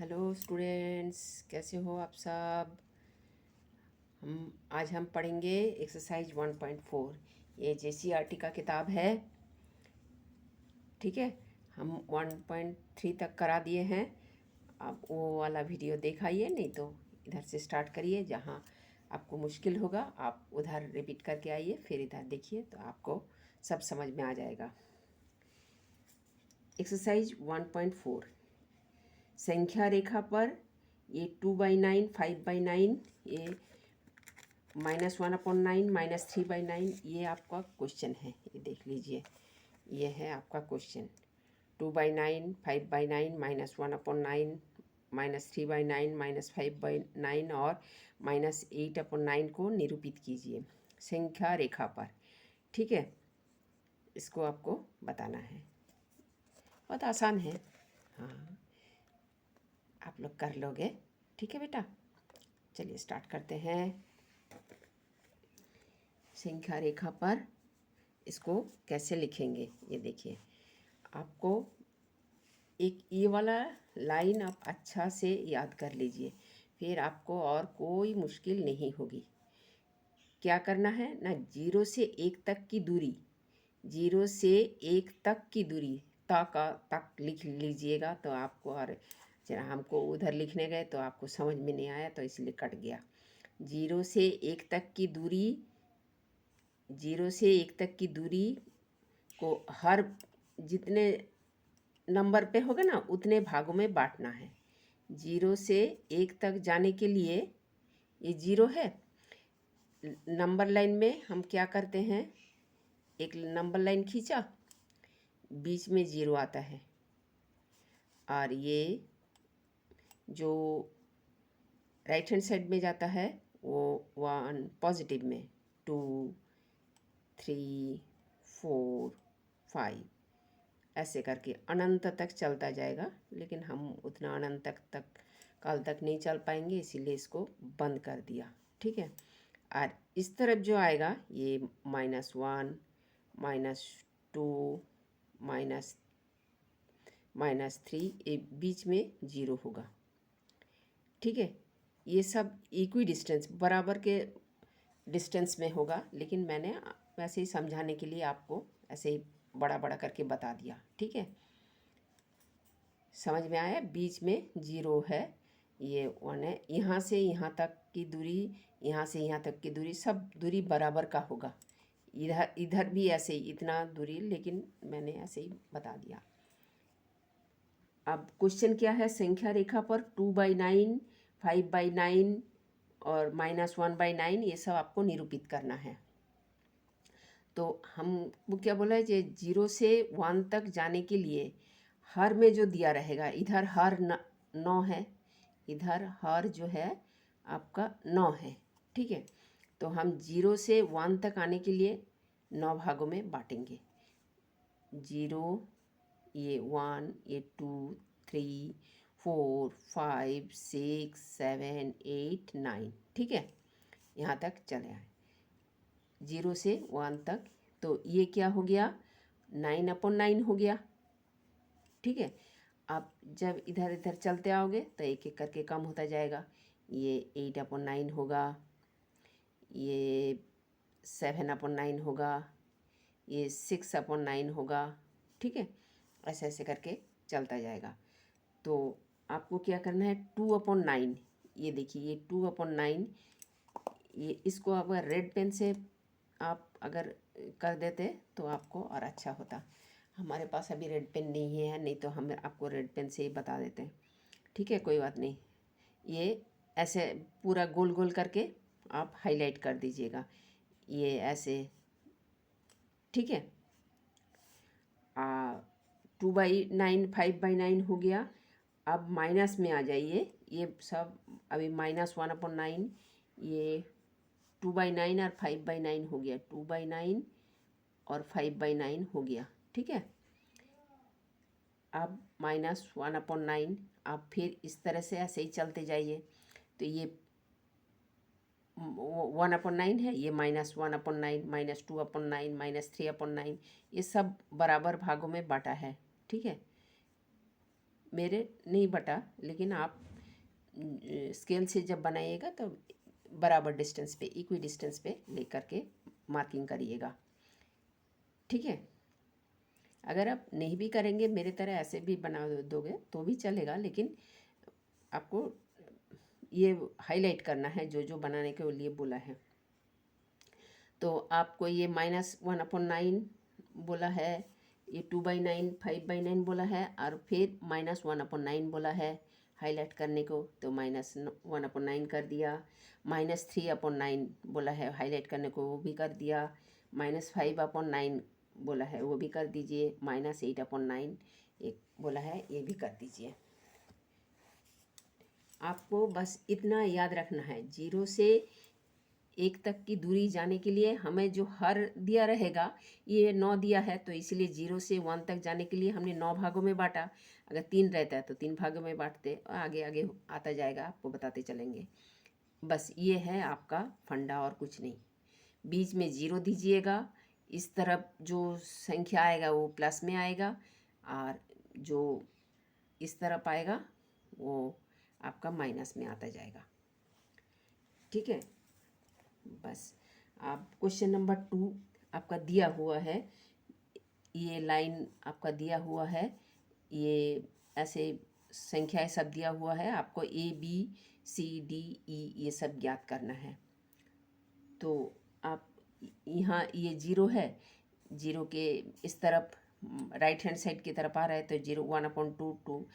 Hello students, कैसे हो आप सब। आज हम पढ़ेंगे एक्सरसाइज 1.4। ये जेसीईआरटी का किताब है। ठीक है, हम 1.3 तक करा दिए हैं। आप वो वाला वीडियो दिखाइए, नहीं तो इधर से स्टार्ट करिए। जहाँ आपको मुश्किल होगा आप उधर रिपीट करके आइए, फिर इधर देखिए तो आपको सब समझ में आ जाएगा। एक्सरसाइज 1.4, संख्या रेखा पर ये 2/9, 5/9, ये -1/9, -3/9, ये आपका क्वेश्चन है। ये देख लीजिए, ये है आपका क्वेश्चन। 2/9, 5/9, -1/9, -3/9, -5/9 और -8/9 को निरूपित कीजिए संख्या रेखा पर। ठीक है, इसको आपको बताना है। बहुत आसान है, हाँ, आप लोग कर लोगे। ठीक है बेटा, चलिए स्टार्ट करते हैं। संख्या रेखा पर इसको कैसे लिखेंगे, ये देखिए। आपको एक ये वाला लाइन आप अच्छा से याद कर लीजिए, फिर आपको और कोई मुश्किल नहीं होगी। क्या करना है ना, 0 से 1 तक की दूरी, 0 से 1 तक की दूरी तक लिख लीजिएगा तो आपको, और जरा हमको उधर लिखने गए तो आपको समझ में नहीं आया तो इसलिए कट गया। 0 से 1 तक की दूरी, 0 से 1 तक की दूरी को हर जितने नंबर पे होगा ना उतने भागों में बांटना है। 0 से 1 तक जाने के लिए ये 0 है। नंबर लाइन में हम क्या करते हैं, एक नंबर लाइन खींचा, बीच में 0 आता है, और ये जो राइट हैंड साइड में जाता है वो 1 पॉजिटिव में, 2, 3, 4, 5 ऐसे करके अनंत तक चलता जाएगा। लेकिन हम उतना अनंत तक काल तक नहीं चल पाएंगे, इसीलिए इसको बंद कर दिया। ठीक है, और इस तरफ जो आएगा ये -1, -2, -3, ये बीच में 0 होगा। ठीक है, ये सब इक्वी डिस्टेंस, बराबर के डिस्टेंस में होगा, लेकिन मैंने वैसे ही समझाने के लिए आपको ऐसे ही बड़ा बड़ा करके बता दिया। ठीक है, समझ में आया। बीच में 0 है, ये 1 है। यहाँ से यहाँ तक की दूरी, यहाँ से यहाँ तक की दूरी, सब दूरी बराबर का होगा। इधर इधर भी ऐसे ही इतना दूरी, लेकिन मैंने ऐसे ही बता दिया। अब क्वेश्चन क्या है, संख्या रेखा पर 2/9, 5/9 और -1/9, ये सब आपको निरूपित करना है। तो हमको क्या बोला है, कि 0 से 1 तक जाने के लिए हर में जो दिया रहेगा, इधर हर 9 है, इधर हर जो है आपका 9 है। ठीक है, तो हम 0 से 1 तक आने के लिए 9 भागों में बांटेंगे। 0, ये 1, ये 2, 3, 4, 5, 6, 7, 8, 9। ठीक है, यहाँ तक चले आए 0 से 1 तक। तो ये क्या हो गया, 9/9 हो गया। ठीक है, आप जब इधर इधर चलते आओगे तो एक एक करके कम होता जाएगा। ये 8/9 होगा, ये 7/9 होगा, ये 6/9 होगा। ठीक है, ऐसे ऐसे करके चलता जाएगा। तो आपको क्या करना है, 2/9, ये देखिए, ये 2/9, ये इसको अगर रेड पेन से आप अगर कर देते तो आपको और अच्छा होता। हमारे पास अभी रेड पेन नहीं है, नहीं तो हम आपको रेड पेन से ही बता देते हैं। ठीक है, कोई बात नहीं। ये ऐसे पूरा गोल गोल करके आप हाईलाइट कर दीजिएगा, ये ऐसे। ठीक है, 2/9, 5/9 हो गया। अब माइनस में आ जाइए, ये सब अभी -1/9, ये 2/9 और 5/9 हो गया, 2/9 और 5/9 हो गया। ठीक है, अब -1/9, आप फिर इस तरह से ऐसे ही चलते जाइए। तो ये 1/9 है, ये -1/9, -2/9, -3/9, ये सब बराबर भागों में बांटा है। ठीक है, मेरे नहीं बटा, लेकिन आप स्केल से जब बनाइएगा तो बराबर डिस्टेंस पे, इक्वी डिस्टेंस पे लेकर के मार्किंग करिएगा, ठीक है। अगर आप नहीं भी करेंगे मेरे तरह, ऐसे भी बना दोगे तो भी चलेगा, लेकिन आपको ये हाईलाइट करना है जो जो बनाने के लिए बोला है। तो आपको ये -1/9 बोला है, ये 2/9, 5/9 बोला है, और फिर -1/9 बोला है हाईलाइट करने को, तो -1/9 कर दिया। -3/9 बोला है हाईलाइट करने को, वो भी कर दिया। -5/9 बोला है, वो भी कर दीजिए। -8/9 एक बोला है, ये भी कर दीजिए। आपको बस इतना याद रखना है, 0 से 1 तक की दूरी जाने के लिए हमें जो हर दिया रहेगा, ये 9 दिया है, तो इसलिए 0 से 1 तक जाने के लिए हमने 9 भागों में बांटा। अगर 3 रहता है तो 3 भागों में बांटते, और आगे आगे आता जाएगा, आपको बताते चलेंगे। बस ये है आपका फंडा और कुछ नहीं। बीच में 0 दीजिएगा, इस तरफ जो संख्या आएगा वो प्लस में आएगा, और जो इस तरफ आएगा वो आपका माइनस में आता जाएगा, ठीक है। बस आप क्वेश्चन नंबर 2 आपका दिया हुआ है, ये लाइन आपका दिया हुआ है, ये ऐसे संख्याएं सब दिया हुआ है, आपको ABCDE ये सब ज्ञात करना है। तो आप यहाँ ये 0 है, 0 के इस तरफ राइट हैंड साइड की तरफ आ रहा है, तो 0 1/2 2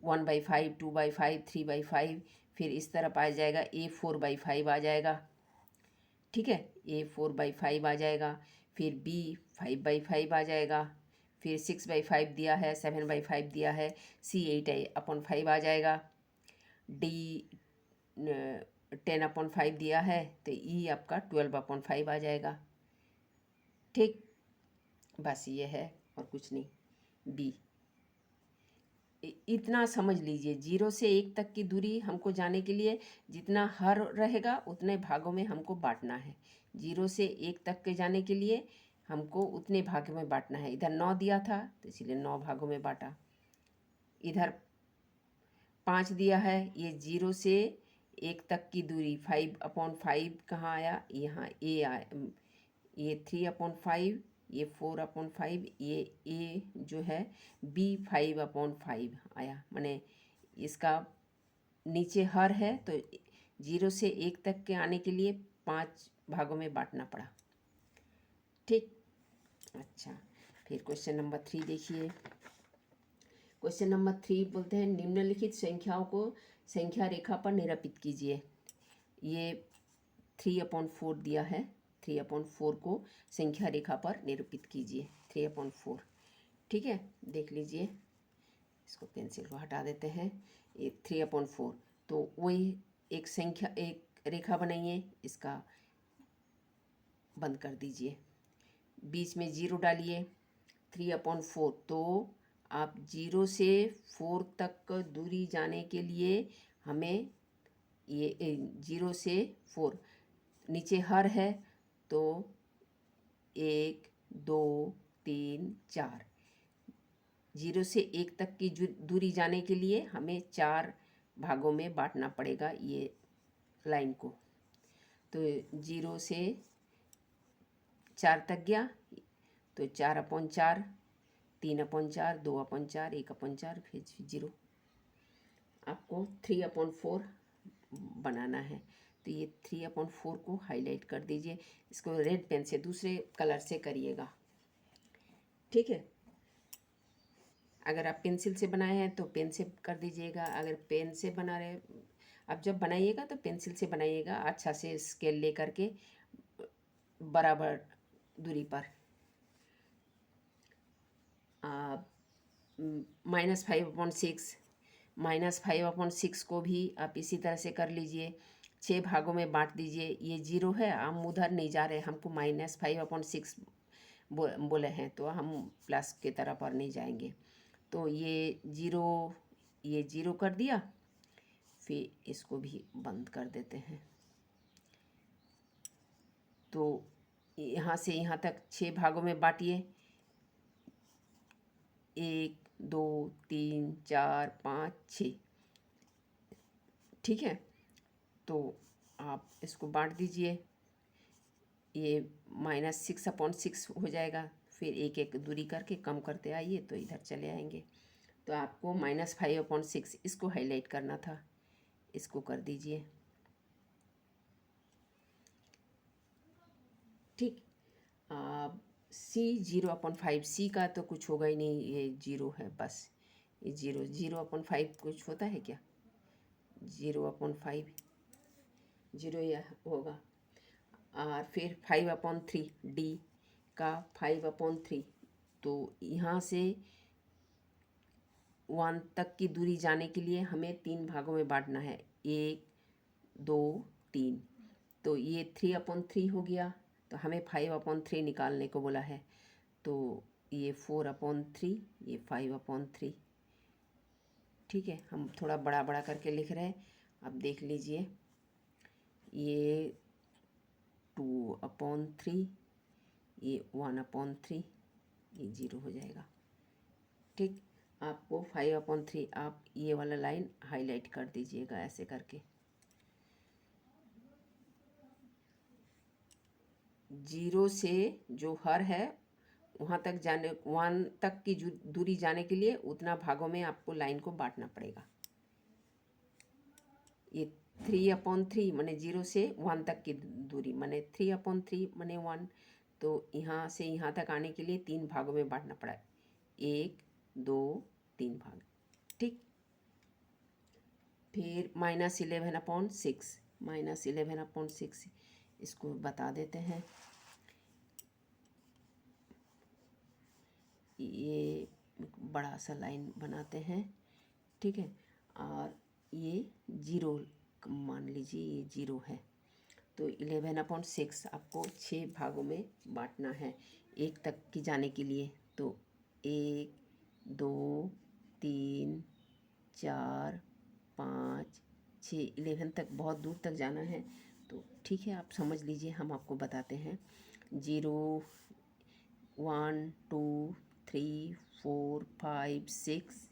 1/5 2/5 3/5, फिर इस तरफ आ जाएगा A 4/5 आ जाएगा, ठीक है। A 4/5 आ जाएगा, फिर B 5/5 आ जाएगा, फिर 6/5 दिया है, 7/5 दिया है, C 8/5 आ जाएगा, D 10/5 दिया है, तो E आपका 12/5 आ जाएगा, ठीक। बस ये है और कुछ नहीं। B इतना समझ लीजिए, 0 से 1 तक की दूरी हमको जाने के लिए जितना हर रहेगा उतने भागों में हमको बांटना है। 0 से 1 तक के जाने के लिए हमको उतने भागों में बांटना है। इधर 9 दिया था तो इसीलिए 9 भागों में बांटा। इधर 5 दिया है, ये 0 से 1 तक की दूरी 5/5 कहाँ आया, यहाँ A आया, ये 3/5, ये 4/5, ये A जो है B 5/5 आया, माने इसका नीचे हर है, तो 0 से 1 तक के आने के लिए 5 भागों में बांटना पड़ा, ठीक। अच्छा, फिर क्वेश्चन नंबर 3 देखिए। क्वेश्चन नंबर 3 बोलते हैं निम्नलिखित संख्याओं को संख्या रेखा पर निरूपित कीजिए। ये 3/4 दिया है, 3/4 को संख्या रेखा पर निरूपित कीजिए, 3/4, ठीक है। देख लीजिए, इसको पेंसिल को हटा देते हैं। ये 3/4, तो वही एक संख्या, एक रेखा बनाइए, इसका बंद कर दीजिए, बीच में 0 डालिए। 3/4, तो आप 0 से 4 तक दूरी जाने के लिए हमें ये 0 से 4 नीचे हर है, तो 1 2 3 4, 0 से 1 तक की दूरी जाने के लिए हमें 4 भागों में बांटना पड़ेगा ये लाइन को। तो 0 से 4 तक गया, तो 4/4, 3/4, 2/4, 1/4, फिर 0। आपको 3/4 बनाना है, तो ये 3/4 को हाईलाइट कर दीजिए। इसको रेड पेन से दूसरे कलर से करिएगा, ठीक है। अगर आप पेंसिल से बनाए हैं तो पेन से कर दीजिएगा, अगर पेन से बना रहे, आप जब बनाइएगा तो पेंसिल से बनाइएगा, अच्छा से स्केल ले करके बराबर दूरी पर। -5/6, -5/6 को भी आप इसी तरह से कर लीजिए, 6 भागों में बांट दीजिए। ये 0 है, हम उधर नहीं जा रहे, हमको -5/6 बोले हैं, तो हम प्लस की तरफ पर नहीं जाएंगे। तो ये 0 कर दिया, फिर इसको भी बंद कर देते हैं। तो यहाँ से यहाँ तक 6 भागों में बांटिए, 1 2 3 4 5 6। ठीक है, तो आप इसको बांट दीजिए, ये -6/6 हो जाएगा। फिर एक एक दूरी करके कम करते आइए तो इधर चले आएंगे। तो आपको -5/6 इसको हाईलाइट करना था, इसको कर दीजिए। ठीक, अब C0/5, सी का तो कुछ होगा ही नहीं, ये 0 है बस। ये 0/5 कुछ होता है क्या? 0/5 0 यह होगा। और फिर 5/3 डी का 5/3, तो यहाँ से 1 तक की दूरी जाने के लिए हमें 3 भागों में बांटना है, 1 2 3। तो ये 3/3 हो गया, तो हमें 5/3 निकालने को बोला है। तो ये 4/3, ये 5/3। ठीक है, हम थोड़ा बड़ा बड़ा करके लिख रहे हैं। अब देख लीजिए, ये 2/3, ये 1/3, ये 0 हो जाएगा। ठीक, आपको 5/3, आप ये वाला लाइन हाईलाइट कर दीजिएगा ऐसे करके। 0 से जो हर है वहाँ तक जाने, 1 तक की दूरी जाने के लिए उतना भागों में आपको लाइन को बांटना पड़ेगा। ये 3/3 माने 0 से 1 तक की दूरी, माने 3/3 माने 1। तो यहाँ से यहाँ तक आने के लिए 3 भागों में बांटना पड़ा, 1 2 3 भाग। ठीक, फिर -11/6, -11/6 इसको बता देते हैं। ये बड़ा सा लाइन बनाते हैं। ठीक है, और ये 0 मान लीजिए, ये 0 है। तो 11/6 आपको 6 भागों में बांटना है 1 तक की जाने के लिए। तो 1 2 3 4 5 6, 11 तक बहुत दूर तक जाना है। तो ठीक है, आप समझ लीजिए, हम आपको बताते हैं। 0 1 2 3 4 5 6,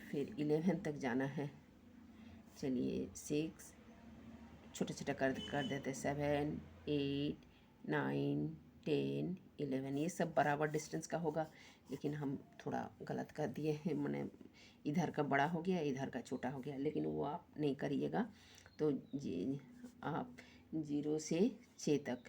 फिर 11 तक जाना है। चलिए 6 छोटा छोटा कर देते, 7 8 9 10 11, ये सब बराबर डिस्टेंस का होगा, लेकिन हम थोड़ा गलत कर दिए हैं, मैंने इधर का बड़ा हो गया, इधर का छोटा हो गया, लेकिन वो आप नहीं करिएगा। तो जी, आप 0 से 6 तक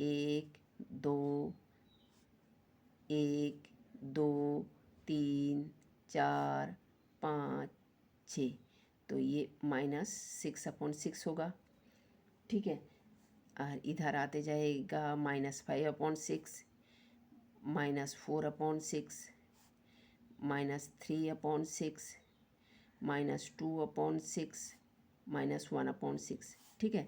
1 2 1 2 3 4 5 6, तो ये -6/6 होगा। ठीक है, और इधर आते जाएगा -5/6, -4/6, -3/6, -2/6, -1/6। ठीक है,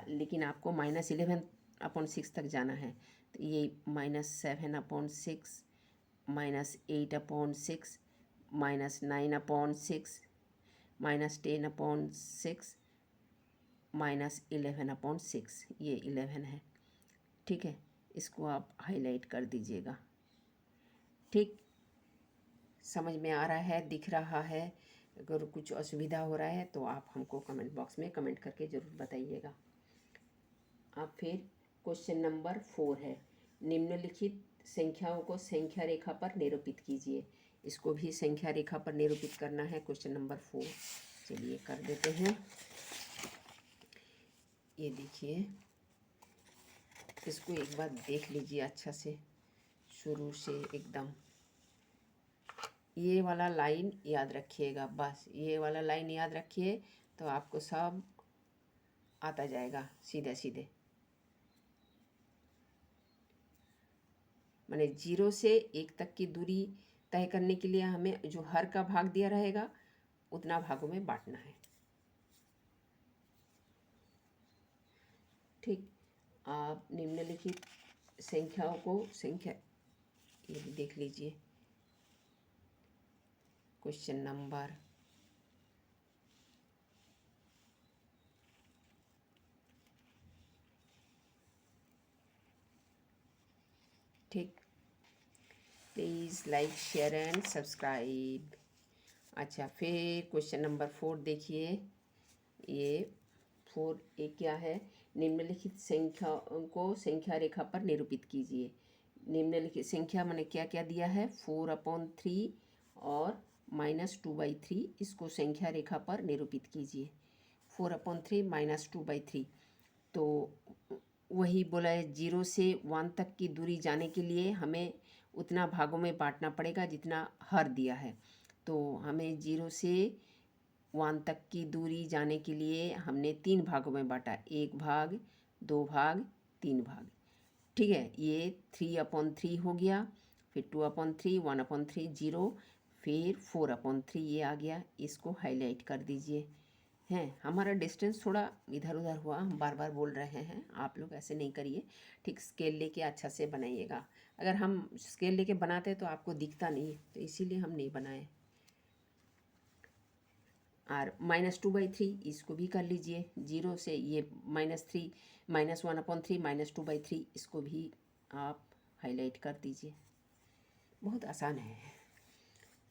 लेकिन आपको -11/6 तक जाना है। तो ये -7/6, -8/6, -9/6, -10/6, -11/6, ये 11 है। ठीक है, इसको आप हाईलाइट कर दीजिएगा। ठीक, समझ में आ रहा है, दिख रहा है? अगर कुछ असुविधा हो रहा है तो आप हमको कमेंट बॉक्स में कमेंट करके ज़रूर बताइएगा। अब फिर क्वेश्चन नंबर 4 है, निम्नलिखित संख्याओं को संख्या रेखा पर निरूपित कीजिए। इसको भी संख्या रेखा पर निरूपित करना है, क्वेश्चन नंबर 4। चलिए कर देते हैं। ये देखिए, इसको एक बार देख लीजिए अच्छा से, शुरू से एकदम। ये वाला लाइन याद रखिएगा, बस ये वाला लाइन याद रखिए तो आपको सब आता जाएगा सीधे सीधे। माने 0 से 1 तक की दूरी तय करने के लिए हमें जो हर का भाग दिया रहेगा उतना भागों में बांटना है। ठीक, आप निम्नलिखित संख्याओं को ये भी देख लीजिए, क्वेश्चन नंबर ठीक, please like share and subscribe. अच्छा, फिर क्वेश्चन नंबर 4 देखिए। ये 4 ये क्या है? निम्नलिखित संख्या को संख्या रेखा पर निरूपित कीजिए। निम्नलिखित संख्या मैंने क्या क्या दिया है? 4/3 और -2/3। इसको संख्या रेखा पर निरूपित कीजिए। 4/3 -2/3। तो वही बोला है, 0 से 1 तक की दूरी जाने के लिए हमें उतना भागों में बांटना पड़ेगा जितना हर दिया है। तो हमें 0 से 1 तक की दूरी जाने के लिए हमने 3 भागों में बांटा, 1 भाग, 2 भाग, 3 भाग। ठीक है, ये 3/3 हो गया, फिर 2/3, 1/3, 0, फिर 4/3 ये आ गया। इसको हाईलाइट कर दीजिए। हैं, हमारा डिस्टेंस थोड़ा इधर उधर हुआ, हम बार बार बोल रहे हैं, आप लोग ऐसे नहीं करिए। ठीक, स्केल लेके अच्छा से बनाइएगा। अगर हम स्केल लेके बनाते तो आपको दिखता नहीं, तो इसीलिए हम नहीं बनाए। और -2/3 इसको भी कर लीजिए। 0 से ये -3, -1/3, -2/3 इसको भी आप हाईलाइट कर दीजिए। बहुत आसान है।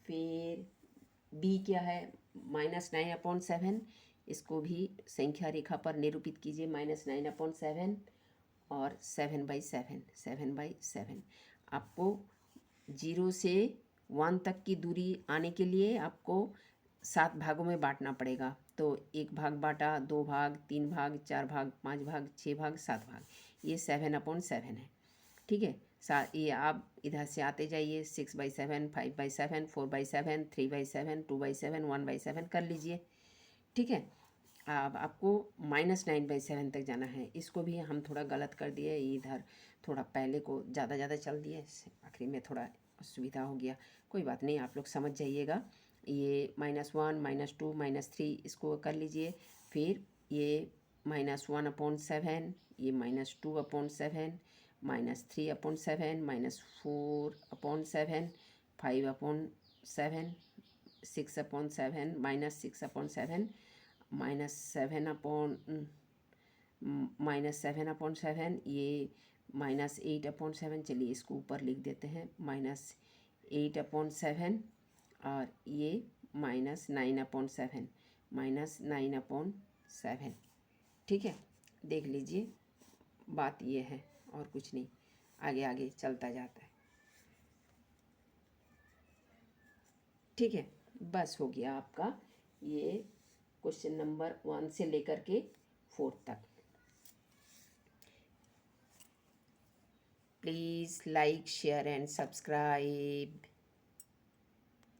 फिर बी क्या है? -9/7। इसको भी संख्या रेखा पर निरूपित कीजिए। -9/7 और 7/7, 7/7। आपको 0 से 1 तक की दूरी आने के लिए आपको 7 भागों में बांटना पड़ेगा। तो 1 भाग बांटा, 2 भाग, 3 भाग, 4 भाग, 5 भाग, 6 भाग, 7 भाग। ये 7/7 है। ठीक है, ये आप इधर से आते जाइए। 6/7, 5/7, 4/7, 3/7, 2/7, 1/7 कर लीजिए। ठीक है, अब आपको -9/7 तक जाना है। इसको भी हम थोड़ा गलत कर दिए, इधर थोड़ा पहले को ज़्यादा चल दिए, आखिरी में थोड़ा असुविधा हो गया। कोई बात नहीं, आप लोग समझ जाइएगा। ये -1, -2, -3 इसको कर लीजिए। फिर ये -1/7, ये -2/7, -3/7, -4/7, 5/7, 6/7, -6/7, -7/7, ये -8/7। चलिए इसको ऊपर लिख देते हैं, -8/7, और ये -9/7, -9/7। ठीक है, देख लीजिए, बात ये है और कुछ नहीं, आगे आगे चलता जाता है। ठीक है, बस हो गया आपका ये क्वेश्चन नंबर 1 से लेकर के 4 तक। Please like share and subscribe.